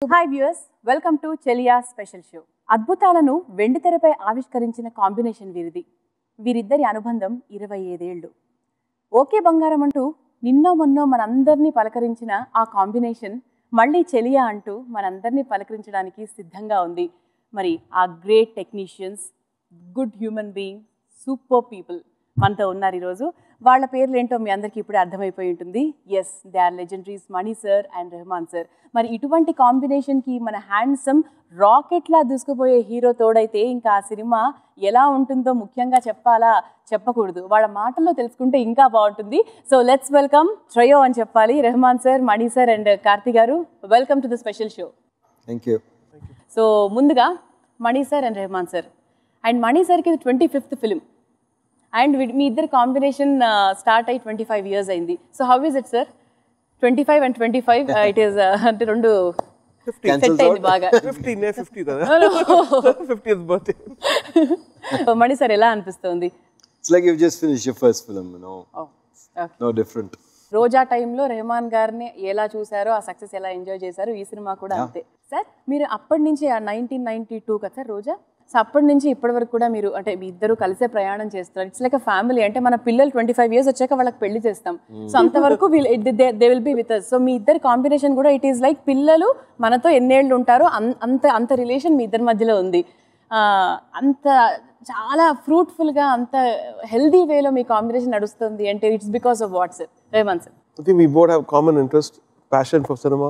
Hi viewers, welcome to Cheliya special show. అద్భుతాలను వెండితెరపై ఆవిష్కరించిన combination వీరిది. వీరిద్దరి అనుబంధం 25 ఏళ్ళు. ఓకే బంగారం అంటూ నిన్నో మొన్నో మనందర్నీ పలకరించిన ఆ కాంబినేషన్ మళ్ళీ చెలియా అంటూ మనందర్నీ పలకరించడానికి సిద్ధంగా ఉంది. మరి ఆ great technicians, good human being, super people మనతో ఉన్నారు ఈరోజు. వాళ్ళ పేర్లు ఏంటో మీ అందరికీ ఇప్పుడే అర్థమైపోయి ఉంటుంది. Yes, they are legendaries Mani sir and Rahman sir. మరి ఇటువంటి కాంబినేషన్కి మన హ్యాండ్సమ్ రాకెట్లా దూసుకుపోయే హీరో తోడైతే ఇంకా ఆ సినిమా ఎలా ఉంటుందో ముఖ్యంగా చెప్పాలా చెప్పకూడదు, వాళ్ళ మాటల్లో తెలుసుకుంటే ఇంకా బాగుంటుంది. సో లెట్స్ వెల్కమ్ ట్రయో అని చెప్పాలి, Rahman sir, Mani sir and Karthi garu. Welcome to the special show. Thank you. So ముందుగా Mani sir and Rahman sir. And Mani సార్కి ఇది 25th ఫిలిం అండ్ మీ ఇద్దరు కాంబినేషన్ స్టార్ట్ అయ్యి 25 years అయింది. So how is it sir? 25 and 25 it is అంటే రెండు సెట్ అయింది బాగా. 50 కదా 50th birthday. మణి సార్ ఎలా అనిపిస్తుంది? It's like you've just finished your first film, you know. Oh, okay. No different. రోజా టైంలో రెహమాన్ గారిని ఎలా చూసారో, ఆ సక్సెస్ ఎలా ఎంజాయ్ చేశారో, ఈ సినిమా కూడా అంతే. సార్ మీరు అప్పటి నుంచి 1992 కదా సార్ రోజా? సో అప్పటి నుంచి ఇప్పటి వరకు కూడా మీరు అంటే మీ ఇద్దరు కలిసే ప్రయాణం చేస్తున్నారు. It's like a family. అంటే మన పిల్లలు 25 years వచ్చాక వాళ్ళకి పెళ్లి చేస్తాం. సో అంతవరకు they will be with us. So మీ ఇద్దరు కాంబినేషన్ కూడా ఇట్ ఈస్ లైక్ పిల్లలు మనతో ఎన్నేళ్ళు ఉంటారో అంత రిలేషన్ మీ ఇద్దరి మధ్యలో ఉంది. అంత చాలా ఫ్రూట్ఫుల్గా, అంత హెల్దీ వేలో మీ కాంబినేషన్ నడుస్తుంది అంటే it's because of what sir? Rahman sir, I think we both have common interest, passion for cinema,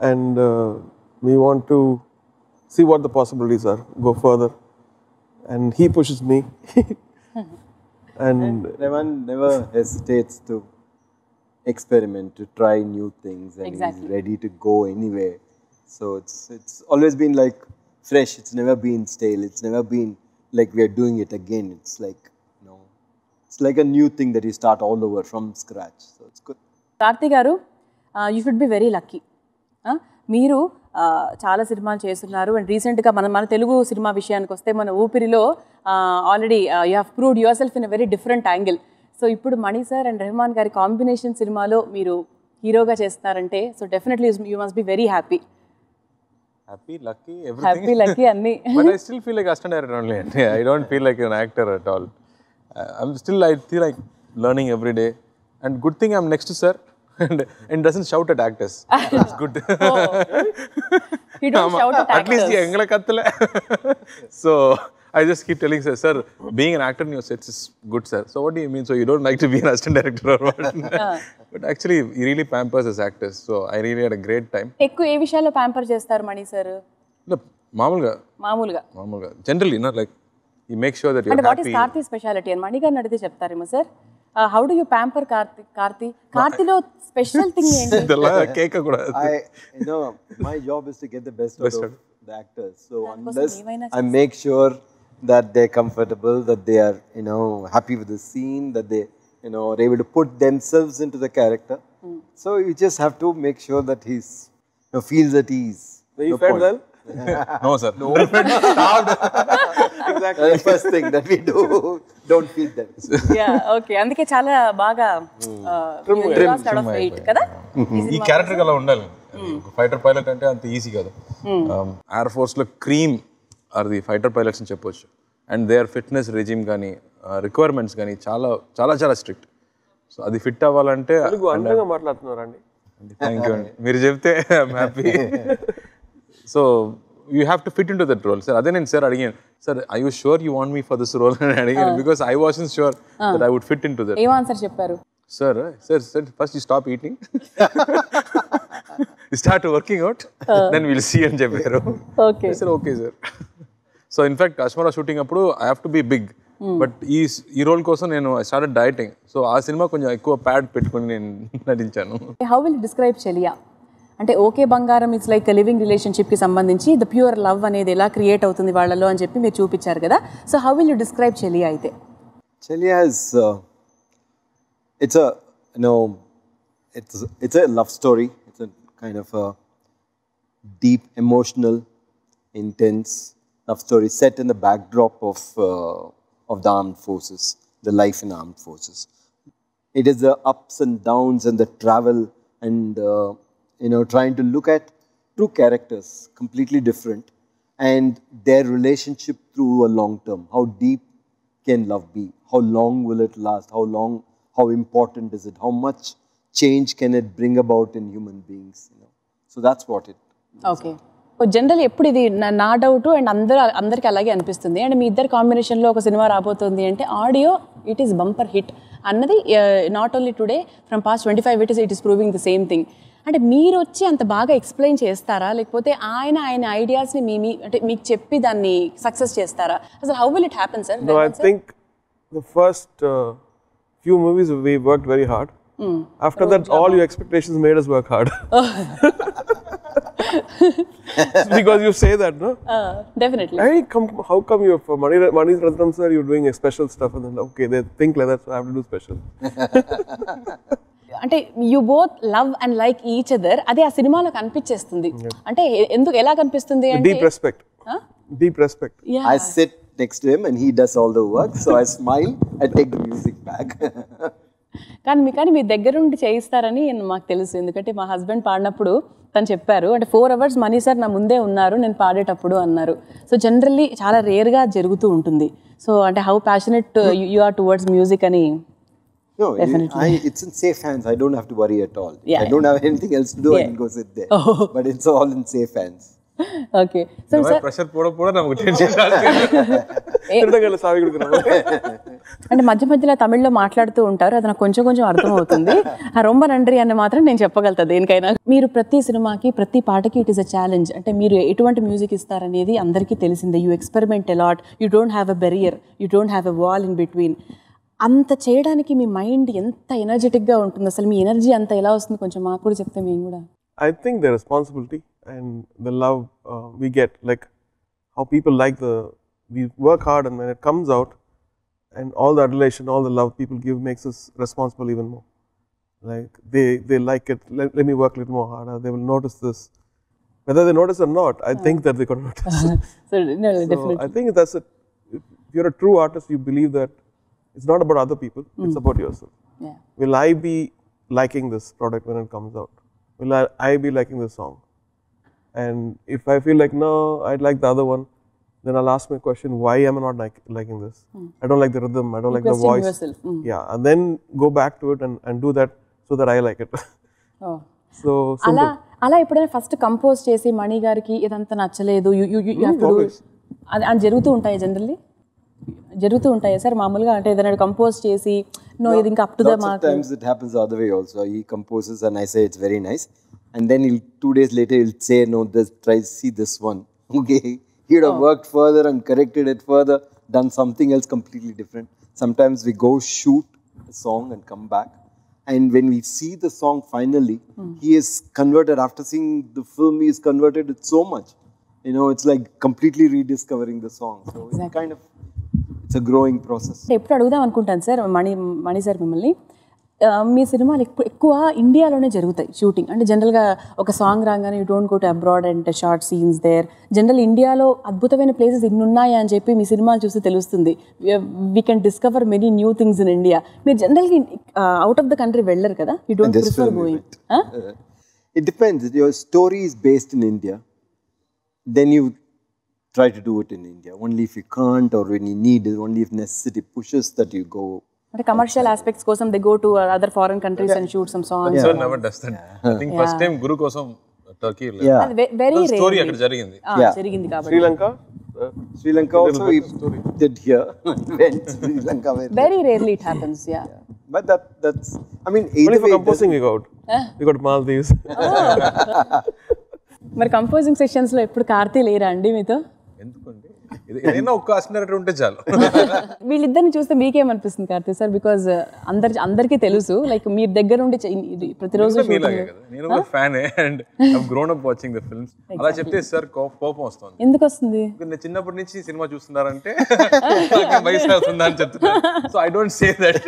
and we want to see what the possibilities are, go further, and he pushes me. And Rahman never hesitates to experiment, to try new things, and Exactly. he's ready to go anywhere. So it's always been like fresh. It's never been stale. It's never been like we are doing it again. It's like, you know, it's like a new thing that you start all over from scratch. So it's good. Karthi garu, you should be very lucky. మీరు చాలా సినిమాలు చేస్తున్నారు and రీసెంట్గా మన Telugu cinema విషయానికి వస్తే మన ఊపిరిలో already you have proved yourself in a very different angle. So ఇప్పుడు మణి సార్ అండ్ రెహమాన్ గారి కాంబినేషన్ సినిమాలో మీరు హీరోగా చేస్తున్నారంటే so definitely you must be very happy. Happy, lucky, everything. Happy lucky అన్నీ. But I still feel like assistant director only. I don't feel like an actor at all. I feel like learning every day. And good thing I'm next to sir and doesn't shout at actors. It's good. He don't shout at At least actors. engala kattala. So I just keep telling sir, being an actor in your sets is good, sir. So what do you mean? So you don't like to be an assistant director or what? But actually, he really pampers us actors. So I really had a great time. ఎక్కువ ఏ విషయాల్లో pamper చేస్తారు మణి sir? No, మామూలుగా. Generally, like he makes sure that you're అంటే what is happy. Karthi speciality అని మణి గారిని అడిగితే చెప్తారేమో sir. How do you pamper కార్తిలో స్పెషల్ థింగ్ ఏంటి? Idella cake kuda. You know, my job is to get the best out of the actors. So unless ఏమైనా I make sure that they're comfortable, that they are, you know, happy with the scene, that they, you know, are able to put themselves into the character. So you just have to make sure that he's, you know, feels at ease. were you fed well? No, sir. No. Exactly. The first thing that we do, don't feed them. Yeah okay, అందుకే చాలా బాగా wait కదా. ఈ character అలా ఉండాలి. Fighter pilot అంటే అంత easy కాదు. ఎయిర్ ఫోర్స్ లో cream are the fighter pilots అని చెప్పొచ్చు. అండ్ దేర్ ఫిట్నెస్ రెజిమ్ కానీ రిక్వైర్మెంట్స్ కానీ చాలా చాలా చాలా స్ట్రిక్ట్. సో అది ఫిట్ అవ్వాలంటే అందంగా మాట్లాడుతున్నారండి. థ్యాంక్ యూ అండి, మీరు చెప్తే I'm happy. So you have to fit into that role sir. అదే నేను సార్ అడిగాను, sir I you sure you want me for this role అని అడిగాను. Because I wasn't sure that I would fit into that. ఏం answer చెప్పారు? Sir, first you stop eating. You start working out, then we'll see and చెప్పారు. Okay. I said, okay, sir. So in fact, Ashmara shooting అప్పుడు I have to be big. But ఈ role కోసం నేను I started dieting. So ఆ cinema కొంచెం ఎక్కువ pad పెట్టుకొని నేను నటించాను. హౌ విల్ డిస్క్రైబ్ చెలియా? అంటే ఓకే బంగారం ఇట్స్ లైక్ లివింగ్ రిలేషన్షిప్కి సంబంధించి ద ప్యూర్ లవ్ అనేది ఎలా క్రియేట్ అవుతుంది వాళ్ళలో అని చెప్పి మీరు చూపించారు కదా. So how will you describe చెలియా అయితే? Cheliya is, it's a, you know, it's a love story. It's a kind of a deep, emotional, intense love story set in the backdrop of the armed forces, the life in armed forces. It is the ups and downs and the travel and trying to look at two characters, completely different, and their relationship through a long term. How deep can love be? How long will it last? How important is it? How much change can it bring about in human beings? So that's what it. Okay general ఎప్పుడు ఇది నా doubt and అందరికి అలాగే అనిపిస్తుంది and మీ ఇద్దరు కాంబినేషన్లో ఒక సినిమా రాబోతుంది అంటే audio it is bumper hit అన్నది not only today from past 25 it is proving the same thing అంటే మీరు వచ్చి అంత బాగా ఎక్స్ప్లెయిన్ చేస్తారా లేకపోతే ఆయన ఐడియాస్ని అంటే మీకు చెప్పి దాన్ని సక్సెస్ చేస్తారా అసలు how will it happen sir No, I think the first few movies we worked very hard. After that, all your expectations made us work hard. Because you say that, no? Definitely. Hey, how come you for Mani Ratnam sir, you're doing a special stuff, and then okay, they think like that, so I have to do special. అంటే you both love and like each other అదే ఆ సినిమాలో కనిపించేస్తుంది అంటే ఎందుకు ఎలా కనిపిస్తుంది అంటే Deep respect. Deep respect. I sit next to him and he does all the work, so I smile, I take the music back. కానీ మీ దగ్గర నుండి చేయిస్తారని మాకు తెలుసు ఎందుకంటే మా హస్బెండ్ పాడినప్పుడు తను చెప్పారు అంటే 4 hours మనీ సార్ నా ముందే ఉన్నారు నేను పాడేటప్పుడు అన్నారు సో జనరల్లీ చాలా రేర్గా జరుగుతూ ఉంటుంది సో అంటే how passionate you are towards music అని No, it's in safe hands. I don't have to worry at all. If I don't have anything else to do, I can go sit there. But it's all in safe hands. Okay so sir pressure పోడ నాకు tension అంటే మధ్య మధ్యలో తమిళ్లో మాట్లాడుతూ ఉంటారు అది నాకు కొంచెం అర్థమవుతుంది ఆ రొంబ నండ్రి అని మాత్రం నేను చెప్పగలుగుతా దేనికైనా మీరు ప్రతి సినిమాకి ప్రతి పాటకి ఇట్ ఈస్ అ ఛాలెంజ్ అంటే మీరు ఎటువంటి మ్యూజిక్ ఇస్తారనేది అందరికీ తెలిసిందే you experiment a lot you don't have a barrier you don't have a wall in between అంత చేయడానికి మీ మైండ్ ఎంత ఎనర్జెటిక్గా ఉంటుంది అసలు మీ ఎనర్జీ అంత ఎలా వస్తుంది కొంచెం మాకు కూడా చెప్తే మేము కూడా I think the responsibility and the love we get, like how people we work hard and when it comes out and all the adulation, all the love people give makes us responsible even more. Like they like it, let me work a little more harder, they will notice this. Whether they notice or not, I think that they could notice. So definitely. I think that's it. If you're a true artist, you believe that it's not about other people, it's about yourself. Yeah. Will I be liking this product when it comes out? Will I be liking this song? And if I feel like, no, I'd like the other one, then I'll ask my question, why am I not liking this? I don't like the rhythm, I don't like the voice. Yourself. Yeah, and then go back to it and do that so that I like it. Oh. So, simple. అలా ఎప్పుడైనా first compose చేసి మణి గారికి ఇదంతా నచ్చలేదు అది జరుగుతూ ఉంటాయి generally జరుగుతూ ఉంటాయి సార్ మామూలుగా అంటే ఏదైనా కంపోజ్ చేసి నో ఇది ఇంకా up to the mark Sometimes it happens the other way also. He composes and I say it's very nice, and then 2 days later he'll say no, try see this one. Okay, he would have worked further and corrected it further, done something else completely different. Sometimes we go shoot a song and come back, and when we see the song finally, he is converted. After seeing the film, he is converted it so much. It's like completely rediscovering the song. So it's kind of it's a growing process. ఎప్పుడు అడుగుదాం అనుకుంటాను sir Mani sir మిమ్మల్ని మీ సినిమాలు ఎక్కువ ఇండియాలోనే జరుగుతాయి shooting అంటే జనరల్గా ఒక సాంగ్ రాగానే you don't go to abroad and short scenes there general ఇండియాలో అద్భుతమైన ప్లేసెస్ ఇన్ని ఉన్నాయా అని చెప్పి మీ సినిమాలు చూస్తే తెలుస్తుంది we can discover many new things in India మీరు జనరల్గా అవుట్ ఆఫ్ ద కంట్రీ వెళ్ళరు కదా you don't prefer going It depends. If your story is based in India, then you try to do it in India. Only if you can't or when you need it, only if necessity pushes that you go. అంటే commercial aspects కోసం they go to other foreign countries and shoot some songs Sir never does that. I think first time గురు కోసం Turkey very rare story అక్కడ జరిగింది జరిగింది కాబట్టి Sri Lanka also we did here. Went to Sri Lanka very rarely it happens. Yeah. But that's I mean only for composing we got. We got Maldives. మరి composing sessions లో ఎప్పుడు కార్తీ లేరా అండి మీతో ఎందుకండి ఏదైనా ఒక్క అసినరేటర్ ఉంటే చాలు వీళ్ళిద్దరిని చూస్తే మీకేమనిపిస్తుంది కార్తీ సార్ బికాజ్ అందరికీ తెలుసు లైక్ మీ దగ్గర ఉండి ప్రతిరోజు నేను కూడా fan and I grown up watching the films అలా చెప్తే సార్ కోపం వస్తుంది ఎందుకు వస్తుంది నేను చిన్నప్పటి నుంచి సినిమా చూస్తున్నారంటే వయసు అవుతుందా అని చెప్తున్నాను so I don't say that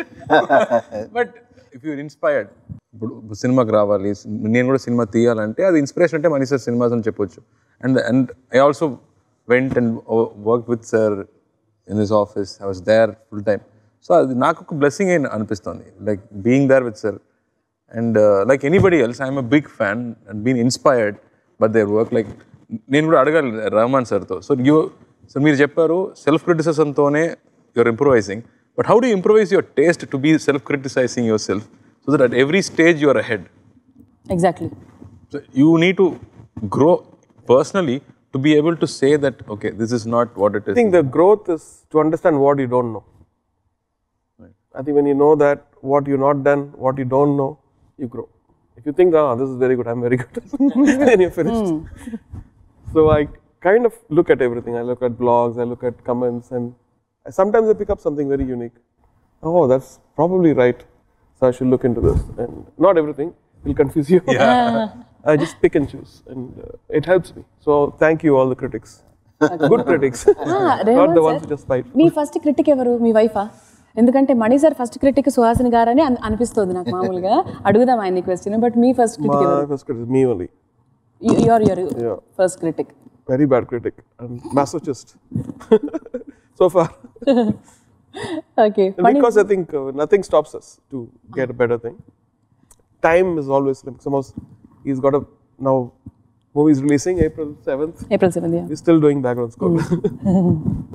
but if you're inspired ఇప్పుడు సినిమాకి రావాలి నేను కూడా సినిమా తీయాలంటే అది ఇన్స్పిరేషన్ అంటే మనీ సార్ సినిమాస్ అని చెప్పొచ్చు and I also went and worked with sir in his office. I was there full time. So నాకు ఒక blessing అనిపిస్తుంది like being there with sir and like anybody else I'm a big fan and being inspired but there work like నేను కూడా అడగాలి రహమాన్ సార్తో. So మీరు చెప్పారు self క్రిటిసిజంతోనే you're improvising, but how do improvise your taste to be self criticising yourself so that at every stage you're ahead? Exactly. So you need to grow personally to be able to say that, okay, this is not what it is. I think the growth is to understand what you don't know. Right. I think when you know that what you've not done, what you don't know, you grow. If you think, this is very good, I'm very good, then you're finished. So I kind of look at everything. I look at blogs, I look at comments, and sometimes I pick up something very unique. Oh, that's probably right. So I should look into this. And not everything will confuse you. Yeah. I just pick and choose, and it helps me. So thank you all the critics. Good critics. Not the ones who just fight. Me first critic ఎవరు? మీ వైఫా? ఎందుకంటే మణి sir first critic Suhasini గారని అనిపిస్తుంది నాకు మామూలుగా. అడుగుదాం ఆయన question, but me first critic ఎవరు? My first critic is me only. Your first critic. Very bad critic and masochist. So far. Okay. And because I think nothing stops us to get a better thing. Time is always like he's got now movie is releasing April 7th. April 7th, yeah. We're still doing background score.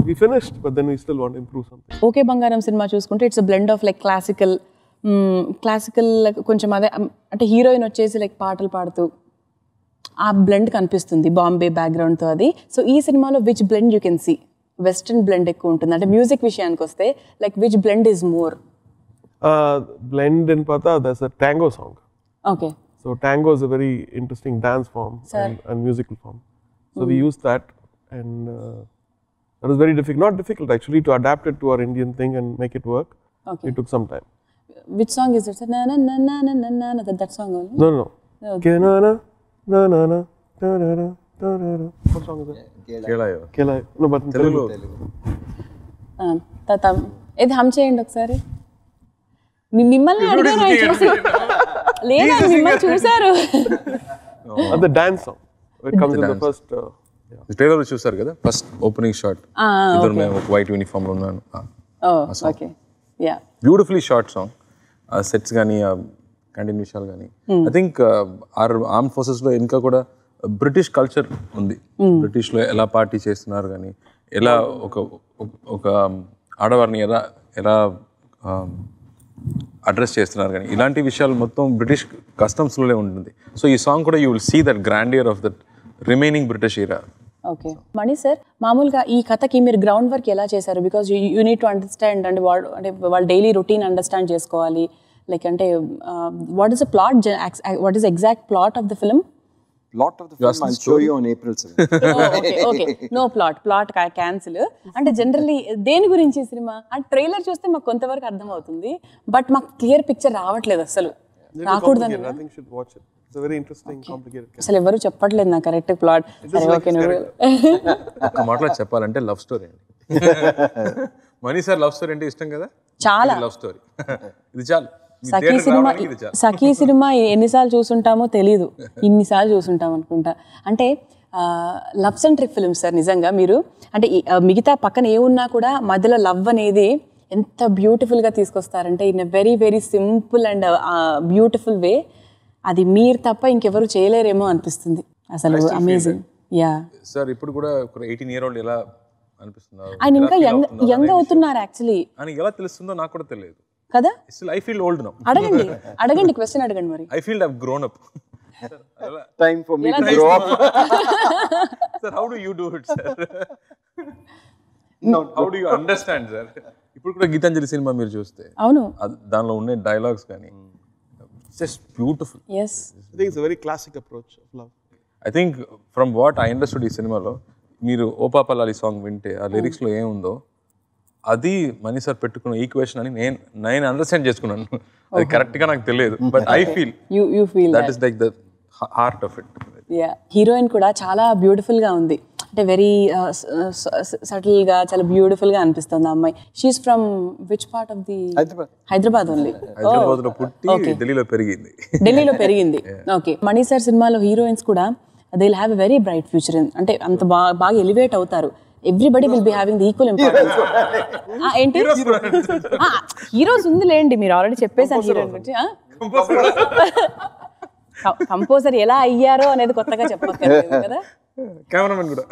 We finished, but then we still want to improve something. Okay బంగారం cinema చూసుకుంటే it's blend of like classical కొంచెం అదే అంటే heroine వచ్చేసి like పాటలు పాడుతూ ఆ blend కనిపిస్తుంది బాంబే బ్యాక్గ్రౌండ్తో అది. సో ఈ సినిమాలో which blend you can see? Western blend ఎక్కువ ఉంటుంది అంటే మ్యూజిక్ విషయానికి వస్తే like which blend is more? Blend in Pata, there's a tango song. Okay. So tango is a very interesting dance form and musical form. So we used that, and that was very difficult. Not difficult actually to adapt it to our Indian thing and make it work. Okay. It took some time. Which song is it? Na na na na na na na, that song only? No. Okay. Na na na na na na na na na. What song is that? Cheliya. No, but in Telugu. Tatam. ఇది హమ్ చేయండి ఒకసారి. మిమ్మల్ని అడిగాను ఆయన చూసి. లేదా మిమ్మల్ని చూసారు. The dance song. It comes in the first. Trailer చూసారు కదా, ఫస్ట్ ఓపెనింగ్ షాట్. ఇద్దరు మేము ఒక వైట్ యూనిఫామ్ లో ఉన్నాను. Okay. Yeah. Beautifully short song. Sets కానీ కంటిన్యూ విషయాలు కానీ ఐ థింక్ ఆర్మ్ ఫోర్సెస్ లో ఇంకా కూడా బ్రిటిష్ కల్చర్ ఉంది. బ్రిటిష్ లో ఎలా పార్టీ చేస్తున్నారు కానీ ఎలా ఒక ఆడవారిని ఎలా అడ్రస్ చేస్తున్నారు కానీ ఇలాంటి విషయాలు మొత్తం బ్రిటిష్ కస్టమ్స్లోనే ఉంటుంది. సో ఈ సాంగ్ కూడా you will see that grandeur of that remaining British era. Okay. Mani sir, మామూలుగా ఈ కథకి మీరు గ్రౌండ్ వర్క్ ఎలా చేశారు? Because you need to understand అంటే వాళ్ళ డైలీ రొటీన్ అండర్స్టాండ్ చేసుకోవాలి. లైక్ అంటే what is the plot, what is exact plot of the film? Plot of the film I'll show you on April 7th. Okay. No plot cancel. అంటే generally దేని గురించి cinema? అంటే trailer చూస్తే మాకు కొంతవరకు అర్థం అవుతుంది, బట్ మాకు క్లియర్ పిక్చర్ రావట్లేదు అసలు. రాకూడదని It's a very interesting, complicated case. అసలు ఎవరు చెప్పట్లేదు నాకు కరెక్ట్ ప్లాట్. సరే ఓకే. ఒక మాటలో చెప్పాలంటే లవ్ స్టోరీ అండి. మణి సార్ లవ్ స్టోరీ అంటే ఇష్టం కదా, చాలా లవ్ స్టోరీ. ఇది చాలు. సఖీ సినిమా ఎన్నిసార్లు చూసుంటామో తెలీదు, ఇన్నిసార్లు చూసుంటాం అనుకుంటా. అంటే లవ్ సెంట్రిక్ ఫిల్మ్స్ సార్ నిజంగా. మీరు అంటే మిగతా పక్కన ఏమున్నా కూడా మధ్యలో లవ్ అనేది ఎంత బ్యూటిఫుల్గా తీసుకొస్తారంటే in a very very simple and beautiful way. అది మీరు తప్ప ఇంకెవరు చేయలేరేమో అనిపిస్తుంది అసలు. అమేజింగ్. Yeah sir. ఇప్పుడు కూడా 18-year-old ఎలా అనిపిస్తున్నారు? ఆయన ఇంకా యంగ్ అవుతున్నారు యాక్చువల్లీ. అని ఎలా తెలుస్తుందో నాకు కూడా తెలియదు కదా. Still I feel old now. అడగండి క్వశ్చన్ అడగండి మరి. I feel I've grown up. Time for me to grow up. Sir, how do you do it, sir? How do you understand, sir? ఇప్పుడు కూడా గీతాంజలి సినిమా మీరు చూస్తే అవును, దానిలో ఉండే డైలాగ్స్ కానీ just beautiful. Yes. I think it's a very classic approach of love. I think from what I understood ఈ సినిమాలో మీరు ఓ పాపలాలి సాంగ్ వింటే ఆ లిరిక్స్లో ఏముందో అది మణి సార్ పెట్టుకున్న ఈక్వేషన్ అని నేను అండర్స్టాండ్ చేసుకున్నాను. అది కరెక్ట్గా నాకు తెలియదు, but I feel that is like the heart of it. Heroine కూడా చాలా బ్యూటిఫుల్గా ఉంది. అంటే వెరీ సటిల్గా చాలా బ్యూటిఫుల్గా అనిపిస్తుంది ఆ అమ్మాయి. She is from which part of the? Hyderabad only. హైదరాబాద్లో పుట్టి ఢిల్లీలో పెరిగింది. ఓకే. మణి సార్ సినిమాలో హీరోయిన్స్ కూడా they will have a very bright future. అంటే అంత బాగా ఎలివేట్ అవుతారు. Everybody will be having the equal importance. ఏంటి హీరోస్ ఉందిలేండి, మీరు ఆల్రెడీ చెప్పేసారు హీరోయిన్ గురించి. కంపోజర్ ఎలా అయ్యారో అనేది కొత్తగా చెప్పక్కర్లేదు కదా. కెమెరామెన్ కూడా,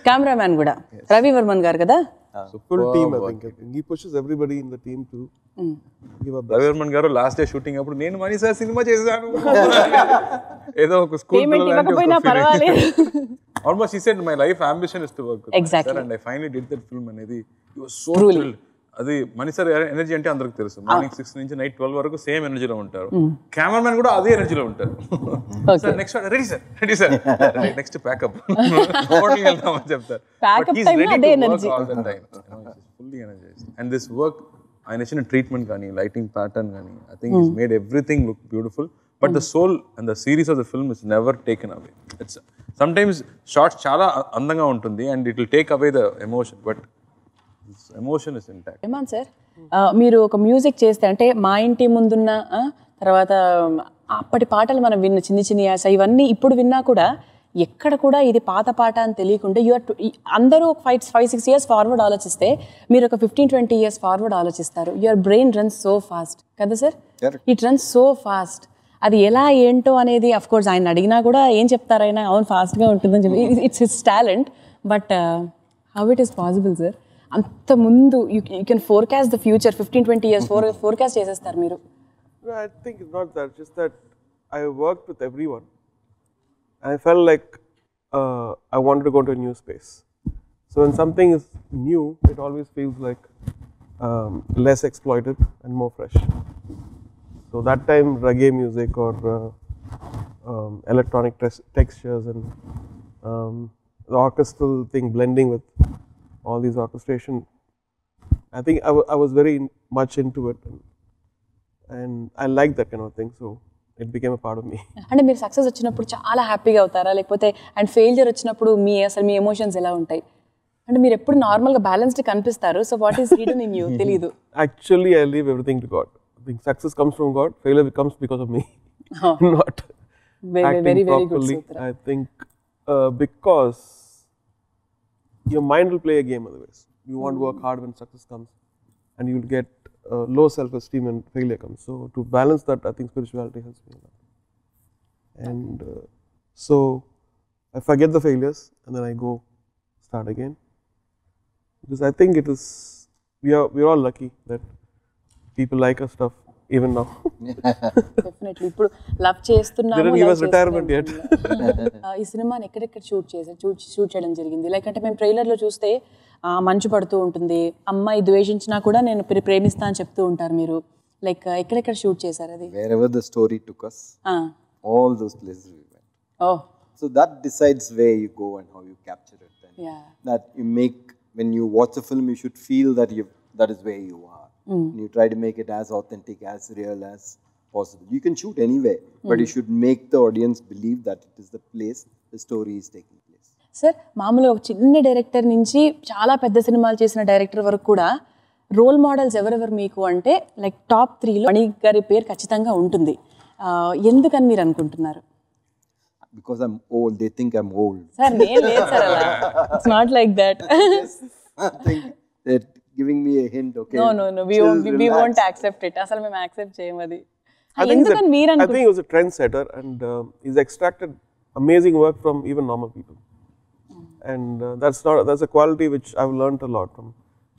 కెమెరామ్యాన్ కూడా రవి వర్మన్ గారు కదా. Full team, I think. He pushes everybody in the team to give up. Ravi Varman గారు లాస్ట్ డే షూటింగ్ అప్పుడు నేను మనీ సార్ సినిమా చేశాను ఏదో ఒక స్కూల్ పేమెంట్ ఇవ్వకపోయినా పర్వాలేదు. Almost he said my life ambition is to work with Exactly. sir and I finally did that film అనేది he was so thrilled. అది మనీ సార్ ఎనర్జీ అంటే అందరికి తెలుసు. మార్నింగ్ 6 నుంచి నైట్ 12 వరకు సేమ్ ఎనర్జీలో ఉంటారు. కెమెరామెన్ కూడా అదే ఎనర్జీలో ఉంటారు. Sir next ready sir next pack up హోటల్కి వెళ్తామని చెప్తారు. ప్యాకప్ టైం అదే energy fully energized. And this work ఆయన ఇచ్చిన ట్రీట్మెంట్ కానీ లైటింగ్ ప్యాటర్న్ కానీ I think is made everything look beautiful. But the soul and the series of the film is never taken away. It's sometimes shots చాలా అందంగా ఉంటుంది and it will take away the emotion, but emotion is intact. Rahman sir, మీరు ఒక music చేస్తే అంటే మా ఇంటి ముందున్న తర్వాత అప్పటి పాటలు మనం విన్న చిన్ని చిన్ని యాస ఇవన్నీ ఇప్పుడు విన్నా కూడా ఎక్కడ కూడా ఇది పాత పాట అని తెలియకుండా అందరూ ఒక 5-6 years ఫార్వర్డ్ ఆలోచిస్తే మీరు ఒక 15-20 years ఫార్వర్డ్ ఆలోచిస్తారు. Your brain runs so fast కదా sir, it runs so fast. అది ఎలా ఏంటో అనేది అఫ్ కోర్స్ ఆయన అడిగినా కూడా ఏం చెప్తారైనా అవును ఫాస్ట్గా ఉంటుందని చెప్పి it's his talent. But how it is possible sir? అంత ముందు you can forecast the future 15-20 years forecast చేసేస్తారు మీరు. I think it's not that, just that I worked with everyone. I felt like I wanted to go to a new space. So when something is new, it always feels like less exploited and more fresh. So that time reggae music or electronic textures and the orchestral thing blending with all these orchestration, I think I was very much into it and I liked that kind of thing, so it became a part of me. అంటే మీరు success వచ్చినప్పుడు చాలా హ్యాపీగా అవుతారా, లేకపోతే and failure వచ్చినప్పుడు అసలు మీ emotions ఎలా ఉంటాయి? అంటే మీరు ఎప్పుడు నార్మల్గా బ్యాలెన్స్డ్ కనిపిస్తారు. So what is hidden in you తెలీదు. Actually, I leave everything to God. I think success comes from God, failure comes because of me. Not very good properly. sutra. I think because your mind will play a game otherwise. You won't work hard when success comes and you will get low self-esteem when failure comes. So to balance that, I think spirituality helps me a lot. And so I forget the failures and then I go start again. Because I think it is, we're all lucky that people like our stuff even now. Definitely ఇప్పుడు love చేస్తున్నాము. They didn't give us retirement yet. ఈ సినిమాని ఎక్కడెక్కడ shoot చేయడం జరిగింది? Like అంటే మేము ట్రైలర్లో చూస్తే మంచు పడుతూ ఉంటుంది, అమ్మాయి ద్వేషించినా కూడా నేను ప్రేమిస్తా అని చెప్తూ ఉంటారు మీరు. లైక్ ఎక్కడెక్కడ షూట్ చేశారు అది? Wherever the story took us, all those places we went. Oh. So that decides where you go and how you capture it. And that you make, when you watch a film, you should feel that that is where you are. And you try to make it as authentic, as real as possible. You can shoot anywhere, but you should make the audience believe that it is the place the story is taking place. Sir, మామూలుగా ఒక చిన్న director నుంచి చాలా పెద్ద సినిమాలు చేసిన director వరకు కూడా రోల్ మోడల్స్ ఎవరెవరు మీకు అంటే లైక్ టాప్ 3లో మణి గారి పేరు ఖచ్చితంగా ఉంటుంది. ఎందుకని మీరు అనుకుంటున్నారు? Because I'm old, they think I'm old. Sir నేను లేదు సార్ అలా. It's not like that. I think they're giving me a hint. Okay. No. We won't accept it. అసలు మేము యాక్సెప్ట్ చేయము అది. I think he was a trendsetter and he's extracted amazing work from even normal people. And that's a quality which I've learned a lot from.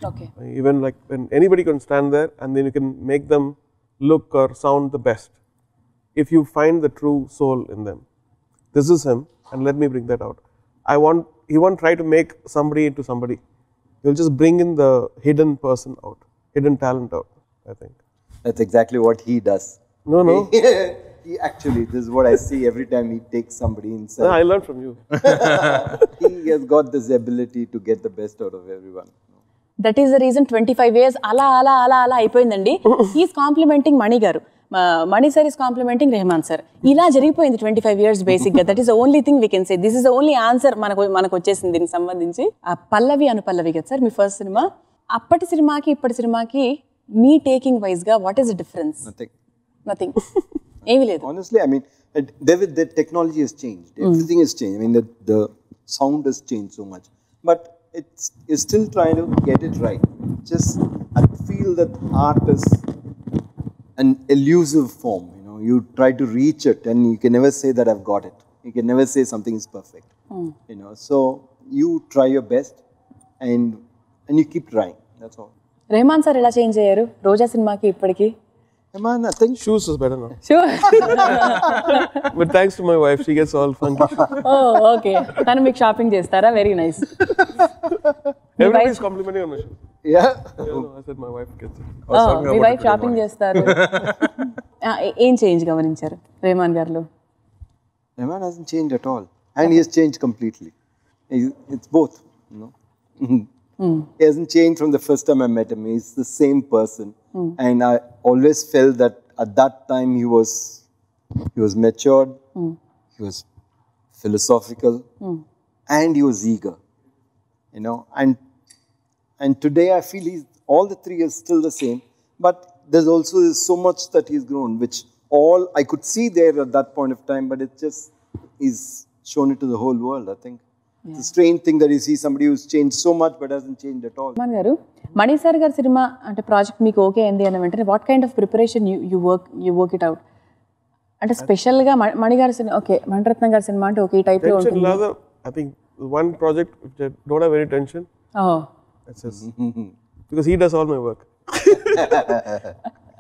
Okay. Even like when anybody can stand there and then you can make them look or sound the best. If you find the true soul in them. This is him and let me bring that out. He won't try to make somebody into somebody. He'll just bring in the hidden person out, hidden talent out, I think. That's exactly what he does. No. He actually, this is what I see every time he takes somebody inside. No, I learned from you. He has got this ability to get the best out of everyone. That is the reason 25 years అలా అయిపోయిందండి. He's complimenting Mani garu, Mani sir is complimenting Rahman sir. ఇలా జరిగిపోయింది 25 years బేసిక్గా. That is the only thing we can say. This is the only answer మనకు వచ్చేసింది దీనికి సంబంధించి. పల్లవి అనుపల్లవి కదా సార్ మీ ఫస్ట్ సినిమా. అప్పటి సినిమాకి ఇప్పటి సినిమాకి మీ టేకింగ్ వైజ్గా what is the difference? Nothing. ఏమీ లేదు. Honestly, I mean, the technology has changed. Everything has changed. I mean, the sound has changed so much. But it's still trying to get it right. Just, I feel that art is an elusive form, you try to reach it, and you can never say that I've got it. You can never say something is perfect. So you try your best, and you keep trying. That's all. Rahman sir ఎలా change అయ్యారు రోజా సినిమాకి ఇప్పటికి? Man, I think Shoes is better now. Sure. But thanks to my wife, she gets all funky. Oh okay, తను మీకు shopping చేస్తారా? Very nice. Everybody's complimenting on my shoes. yeah. No, I said my wife gets it. Me wife shopping చేస్తారు. ఏం change గమనించారు రెహమాన్ గారిలో? Rahman hasn't changed at all, and he has changed completely. It's both, you know. He hasn't changed from the first time I met him. He's the same person, and I always felt that at that time he was matured, he was philosophical, and he was eager, you know. And today I feel all the three are still the same, but there's so much that he's grown, which all I could see there at that point of time, but it just is shown it to the whole world, I think. It's a strange thing that you see somebody who's changed so much but hasn't changed at all. Rahman గారు, Mani sir గారి cinema అంటే project మీకు okay అయింది అని వెంటనే what kind of preparation you work it out? అంటే స్పెషల్గా మణి గారి సినిమా ఓకే, మణిరత్నం గారి సినిమా అంటే ఓకే ఈ టైప్లో Tension, ఉంటుంది. rather, I think one project which I don't have any tension. That's just because he does all my work.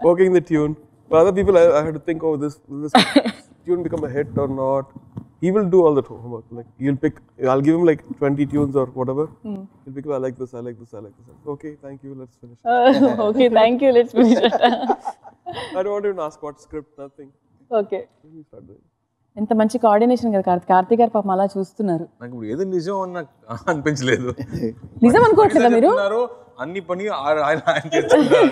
Working the tune. For other people, I have to think, oh, this tune become a hit or not. He will do all the homework. Like I'll give him like 20 tunes or whatever. He'll pick, I like this, I like this, I like this. Okay, thank you, let's finish. Okay, thank you, let's finish. I don't want to even ask what script, nothing. Okay, Let me start doing it. ఎంత మంచి coordination కదా కార్తీ గారు, పాపం అలా చూస్తున్నారు. నాకు ఇప్పుడు ఏదో నిజం అని నాకు అనిపించలేదు. నిజం అనుకోవట్లేదా మీరు? అన్ని పని ఆయన చేస్తున్నారు,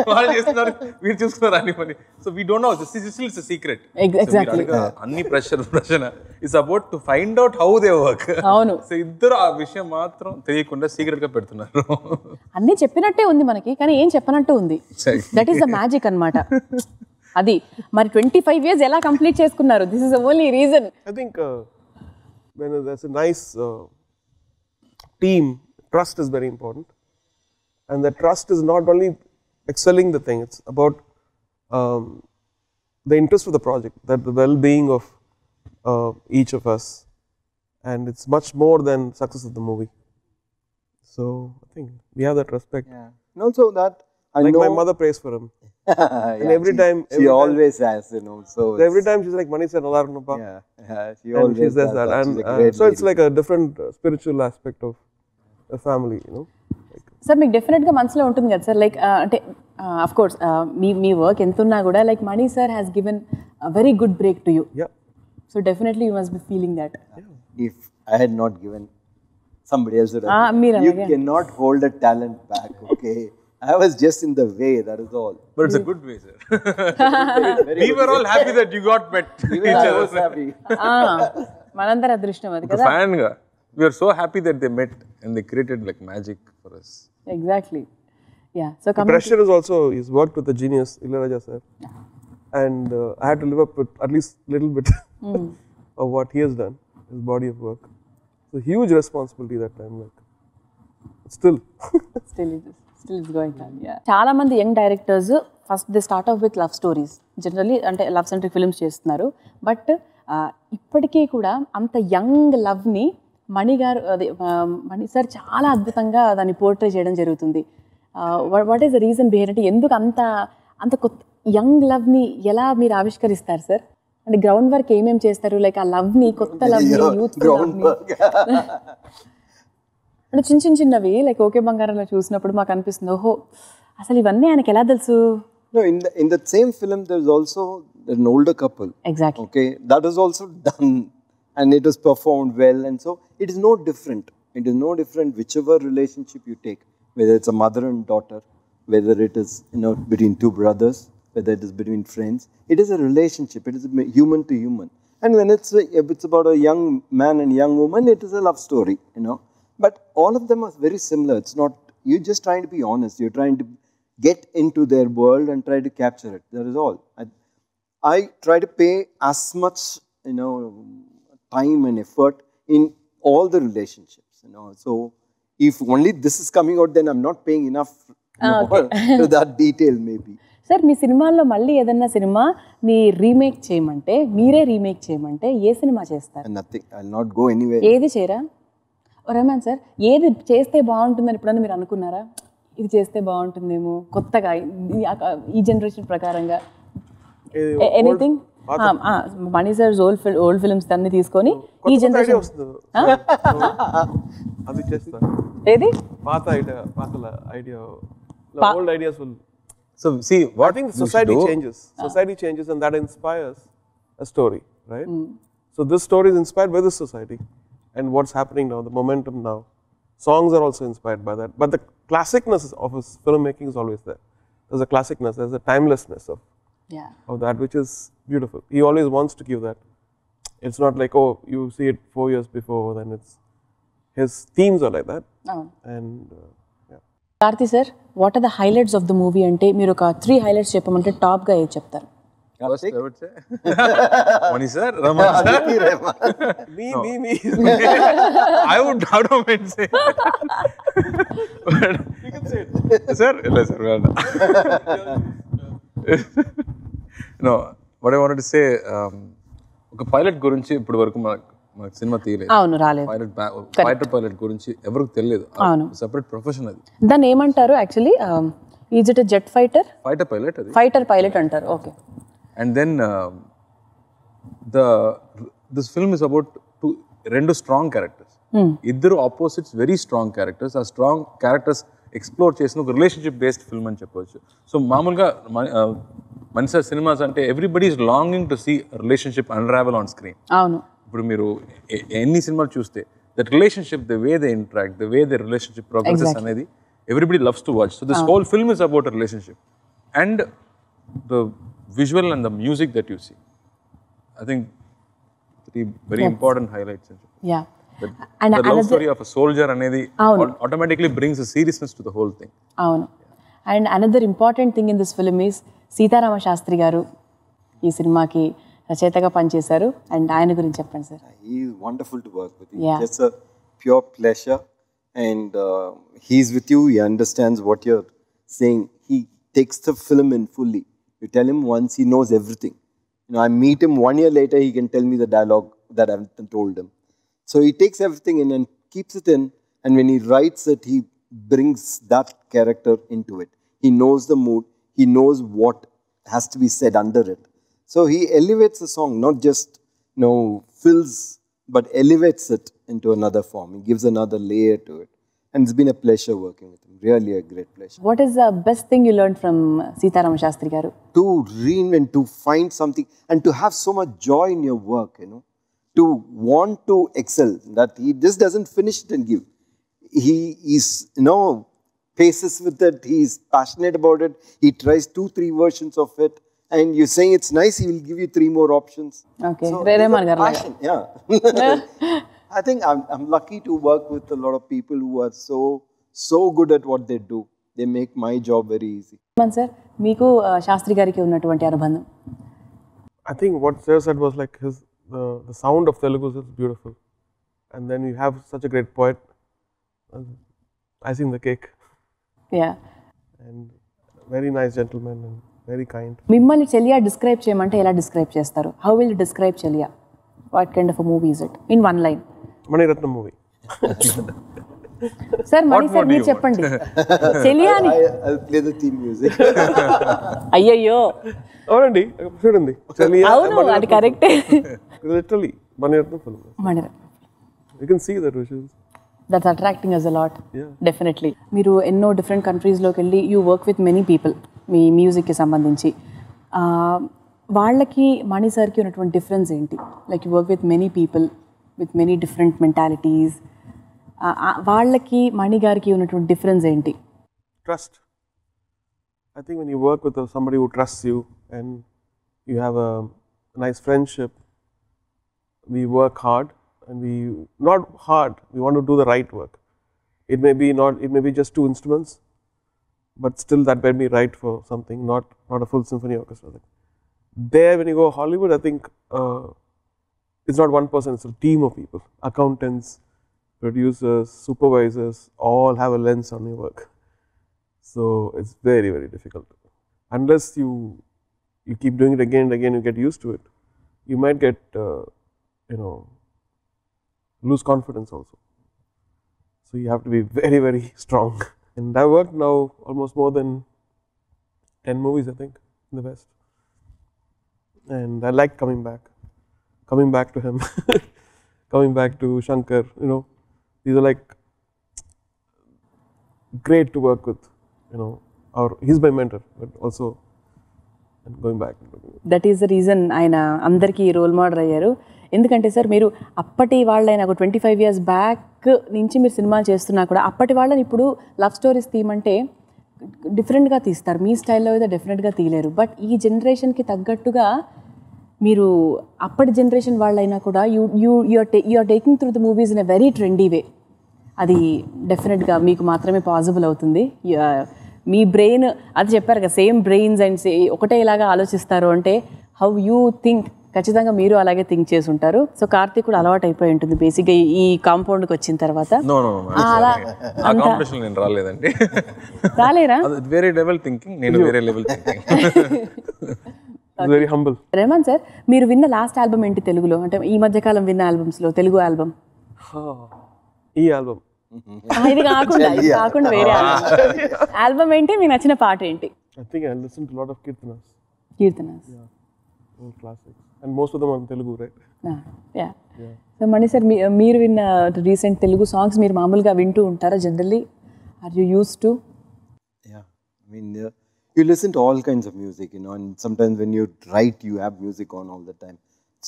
వాళ్ళు చేస్తున్నారు, వీళ్ళు చూస్తున్నారు అన్ని పని. So we don't know, it's a secret. Exactly. అన్ని ప్రశ్న it's about to find out how they work. అవును. సో ఇద్దరు ఆ విషయం మాత్రం తెలియకుండా సీక్రెట్ గా పెడుతున్నారు. అన్నీ చెప్పినట్టే ఉంది మనకి, కానీ ఏం చెప్పనట్టు ఉంది. దట్ ఈస్ ద మ్యాజిక్ అన్నమాట. అది మరి 25 years ఎలా కంప్లీట్ చేసుకున్నారు? This is the only reason. I think when there's a nice team, trust is very important. And that trust is not only excelling the thing, it's about the interest of the project, that the well-being of each of us. And it's much more than success of the movie. So I think we have that respect. Yeah. And also that I like know my mother prays for him. yeah, And every time she always has, you know. So every time she's like, Mani sir, Nalarnapa. yeah, she And always she says does that. that. And She's a great so it's lady. like a different spiritual aspect of a family, you know. Sir మీకు డెఫినెట్గా మనసులో ఉంటుంది కదా sir, like అంటే of course me work ఎంత ఉన్నా కూడా like Mani sir has given very good break to you. Yeah. So definitely you must be feeling that. If I had not given, somebody else would have. మీరు You అలాగే. cannot hold a talent back, okay? I was just in the way, that is all. But it's a good way, sir. We were all happy that you got met Even each I other. was happy. మనందరి అదృష్టం అది ఒక కదా. fan గా we are so happy that they met and they created like magic for us. Exactly. Yeah. So The pressure is also, he's worked with the genius, Ilayaraja sir. And I had to live up with at least a little bit of what he has done, his body of work. It's a huge responsibility that time, like, still. Still it's going on. Yeah. చాలా మంది young directors first they start of with love stories, generally అంటే love centric films చేస్తున్నారు. But ఇప్పటికీ కూడా అంత young లవ్ని మణి గారు అది మణి సార్ చాలా అద్భుతంగా దాన్ని పోర్ట్రే చేయడం జరుగుతుంది. What is the reason behind, అంటే ఎందుకు అంత కొత్త యంగ్ లవ్ని ఎలా మీరు ఆవిష్కరిస్తారు సార్? అంటే గ్రౌండ్ వర్క్ ఏమేమి చేస్తారు, లైక్ ఆ లవ్ని, కొత్త లవ్ని, యూత్ లవ్ని? అంటే చిన్నవి లైక్ ఓకే బంగారంలో చూసినప్పుడు మాకు అనిపిస్తుంది, ఓహో అసలు ఇవన్నీ ఆయనకి ఎలా తెలుసు? No, in that same film, there's also an older couple. Exactly. Okay, that was also done, and it was performed well, and so it is no different. It is no different whichever relationship you take, whether it's a mother and daughter, whether it is between two brothers, whether it is between friends. It is a relationship. It is human to human. And when it's about a young man and young woman, it is a love story. But all of them are very similar. It's not, you're just trying to be honest. You're trying to get into their world and try to capture it. That is all. I try to pay as much, time and effort in all the relationships. So if only this is coming out, then I'm not paying enough to that detail maybe. Sir మీ సినిమాల్లో మళ్ళీ ఏదన్నా cinema నీ remake చేయమంటే, మీరే remake చేయమంటే ఏ cinema చేస్తారు? Nothing. I'll not go anywhere. ఏది చేయరా? రెహమాన్ సార్, ఏది చేస్తే బాగుంటుందని ఎప్పుడన్నా మీరు అనుకున్నారా? ఇది చేస్తే బాగుంటుందేమో కొత్తగా ఈ జనరేషన్ ప్రకారంగా ఎనీథింగ్? మణి సార్ ఓల్డ్ ఫిల్మ్స్ అన్ని తీసుకొని ఈ జనరేషన్ అది చేస్తా. ఏది పాత idea old ideas will. So see, what I think society changes. Society changes, and that inspires a story, right? So this story is inspired by this society and what's happening now, the momentum now. Songs are also inspired by that, but the classicness of his filmmaking is always there. There's a classicness, there's a timelessness of that, which is beautiful. He always wants to give that. It's not like, oh, you see it 4 years before, then it's his themes are like that. And Karthi sir, what are the highlights of the movie అంటే మీరు ఒక 3 highlights చెప్పమంటే top గా ఏది చెప్తారు? first I would say Mani sir, Rahman sir, me. I don't mind say, but you can say it, sir. Illa sir, no, what I wanted to say, ఒక pilot గురించి ఇప్పుడు వరకు మనకు సినిమా తీయలేదు. అవును, రాలేదు. ఫైటర్ పైలట్ గురించి ఎవరికి తెలియదు. సెపరేట్ ప్రొఫెషన్ అది. దాన్ని ఏమంటారు actually? Is it jet fighter? Fighter pilot అది. ఫైటర్ పైలట్ అంటారు. Okay. And then this film is about రెండు స్ట్రాంగ్ క్యారెక్టర్స్, ఇద్దరు ఆపోజిట్స్, వెరీ స్ట్రాంగ్ క్యారెక్టర్స్. ఆ స్ట్రాంగ్ క్యారెక్టర్స్ ఎక్స్ప్లోర్ చేసిన ఒక రిలేషన్షిప్ బేస్డ్ ఫిల్మ్ అని చెప్పవచ్చు. సో మామూలుగా మణి సార్ సినిమాస్ అంటే everybody is longing to see relationship unravel on screen. అవును. ఇప్పుడు మీరు ఎన్ని సినిమాలు చూస్తే that relationship, the way they interact, the way they relationship progresses అనేది everybody loves to watch. So this whole film is about a relationship and the visual and the music that you see. I think very important highlights. And the love story of a soldier అనేది automatically brings a seriousness to the whole thing. అవును. And another important thing in this film is Seetharama Sastry garu ఈ సినిమాకి రచయితగా పనిచేశారు. And ఆయన గురించి చెప్పండి sir. He is wonderful to work with. It's a pure pleasure, and he's with you. He understands what you're saying. He takes the film in fully. You tell him once, he knows everything. You know, I meet him 1 year later, he can tell me the dialogue that I haven't told him. So he takes everything in and keeps it in, and when he writes it, he brings that character into it. He knows the mood. He knows what has to be said under it. So he elevates the song, not just, fills, but elevates it into another form. He gives another layer to it. And it's been a pleasure working with him. Really a great pleasure. What is the best thing you learned from Sitaram Shastri garu? To reinvent, to find something, and to have so much joy in your work, to want to excel. That he just doesn't finish it and give. He is, paces with it. He is passionate about it. He tries 2-3 versions of it. And you're saying it's nice, he will give you 3 more options. Okay. So Rahman garu. Yeah. I think I'm lucky to work with a lot of people who are so good at what they do. They make my job very easy. Rahman sir, meeku Shastri gariki unnatuvanti anubandham? I think what sir said was like the sound of Telugu is beautiful. And then you have such a great poet. Icing the cake. Yeah. And very nice gentleman and very kind. మిమ్మల్ని చెలియా describe చేయమంటే ఎలా describe చేస్తారు? How will you describe Cheliya? What kind of a movie is it in 1 line? Mani Ratnam movie. Sir Mani sir మీరు చెప్పండి. చెలియా అని I'll play the theme music. అయ్యయ్యో. అవునండి, చూడండి చెలియా. అవును, అది కరెక్టే. Literally Mani Ratnam film. Mani Ratnam. You can see that visuals. That's attracting us a lot. Definitely. మీరు ఎన్నో డిఫరెంట్ కంట్రీస్లోకి వెళ్ళి you work with many people మీ మ్యూజిక్కి సంబంధించి. వాళ్ళకి మణి సార్కి ఉన్నటువంటి డిఫరెన్స్ ఏంటి? Like you work with many people with many different mentalities. వాళ్ళకి మణి గారికి ఉన్నటువంటి డిఫరెన్స్ ఏంటి? Trust. I think when you work with somebody who trusts you and you have a nice friendship, we work hard. And not hard, we want to do the right work. It may be just 2 instruments, but still that may be right for something, not a full symphony orchestra. There, when you go Hollywood, I think it's not one person, it's a team of people. Accountants, producers, supervisors, all have a lens on your work. So it's very, very difficult. unless you keep doing it again and again, you get used to it, you might get lose confidence also. So you have to be very, very strong. And I worked now almost more than 10 movies, I think, in the West. And I like coming back to him, coming back to Shankar. These are like great to work with. Or he's my mentor, but also and going back. That is the reason ఆయన అందరికీ role model అయ్యారు. ఎందుకంటే sir మీరు అప్పటి వాళ్ళైనా ఒక 25 years back నుంచి మీరు సినిమాలు చేస్తున్నా కూడా అప్పటి వాళ్ళని ఇప్పుడు లవ్ స్టోరీస్ తీయమంటే డిఫరెంట్గా తీస్తారు. మీ స్టైల్లో అయితే డెఫినెట్గా తీయలేరు. బట్ ఈ జనరేషన్కి తగ్గట్టుగా మీరు అప్పటి జనరేషన్ వాళ్ళైనా కూడా you are taking through the movies in a very trendy way. అది డెఫినెట్గా మీకు మాత్రమే పాసిబుల్ అవుతుంది. మీ బ్రెయిన్ అది చెప్పారు కదా, సేమ్ బ్రెయిన్స్ అండ్ ఒకటే ఇలాగా ఆలోచిస్తారు అంటే హౌ యూ థింక్, ఖచ్చితంగా మీరు అలాగే థింక్ చేసి ఉంటారు. సో కార్తీక్ కూడా అలవాటు అయిపోయి ఉంటుంది బేసిక్గా ఈ కాంపౌండ్కి వచ్చిన తర్వాత. రాలేదండి. రాలేరా? వేరే లెవెల్ థింకింగ్, నేను వేరే level thinking. Very humble. Rahman sir, మీరు విన్న లాస్ట్ ఆల్బమ్ ఏంటి తెలుగులో? అంటే ఈ మధ్యకాలం విన్న ఆల్బమ్స్లో తెలుగు ఆల్బమ్? ఈ ఆల్బమ్. ఇది కాకుండా వేరే ఆల్బమ్ ఏంటి? మీకు నచ్చిన పాట ఏంటి? I think I listened to a lot of Kirtanas. Yeah. Old classics. And most of them are in Telugu, right? Yeah. So Mani sir, మీరు విన్న రీసెంట్ తెలుగు సాంగ్స్ మీరు మామూలుగా వింటూ ఉంటారా generally? Are you used to? Yeah. I mean, you listen to all kinds of music, and sometimes when you write, you have music on all the time.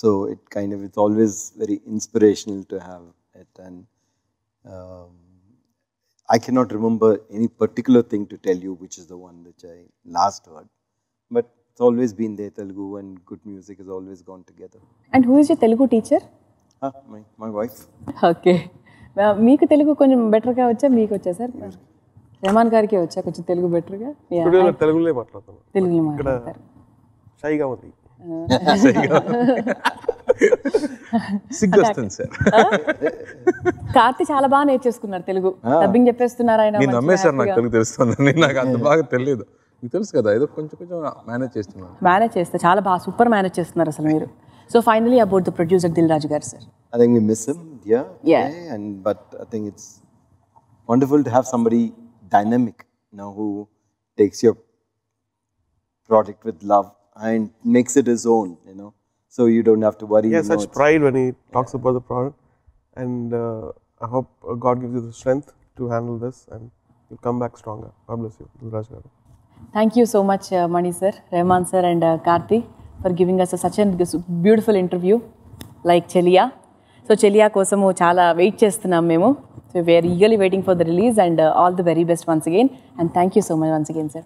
So it's always very inspirational to have it. And I cannot remember any particular thing to tell you which is the one which I last heard, but it's always been there. Telugu and good music has always gone together. And who is your Telugu teacher? My wife. Okay. మీకు తెలుగు కొంచెం బెటర్గా వచ్చా, మీకు వచ్చా sir? Rahman గారికి వచ్చా కొంచెం తెలుగు బెటర్గా? తెలుగులో మాట్లాడతాను. తెలుగులో మాట్లాడతారు. షైగా ఉంది. సిగ్గొస్తుంది సార్. కార్తీ చాలా బాగా నేర్చేసుకున్నారు తెలుగు. డబ్బింగ్ చెప్పేస్తున్నారు ఆయన. నేను నమ్మేశారు, నాకు తెలుగు తెలుస్తుంది. నాకు అంత బాగా తెలియదు. మీకు తెలుసు కదా, ఏదో కొంచెం మేనేజ్ చేస్తున్నాను. మేనేజ్ చేస్తే చాలా బాగా సూపర్ మేనేజ్ చేస్తున్నారు అసలు మీరు. So finally about the producer Dil Raju garu sir. I think we miss him, yeah. But I think it's wonderful to have somebody dynamic, who takes your project with love and makes it his own, so you don't have to worry. He has such pride when he talks about the product, and I hope God gives you the strength to handle this and you'll come back stronger. God bless you, Raj garu. Thank you so much, Mani sir, Rahman sir and Karthi for giving us such a beautiful interview like Cheliya. So Cheliya kosamu chaala wait chestunnam memu. So we are eagerly waiting for the release and all the very best once again, and thank you so much once again sir.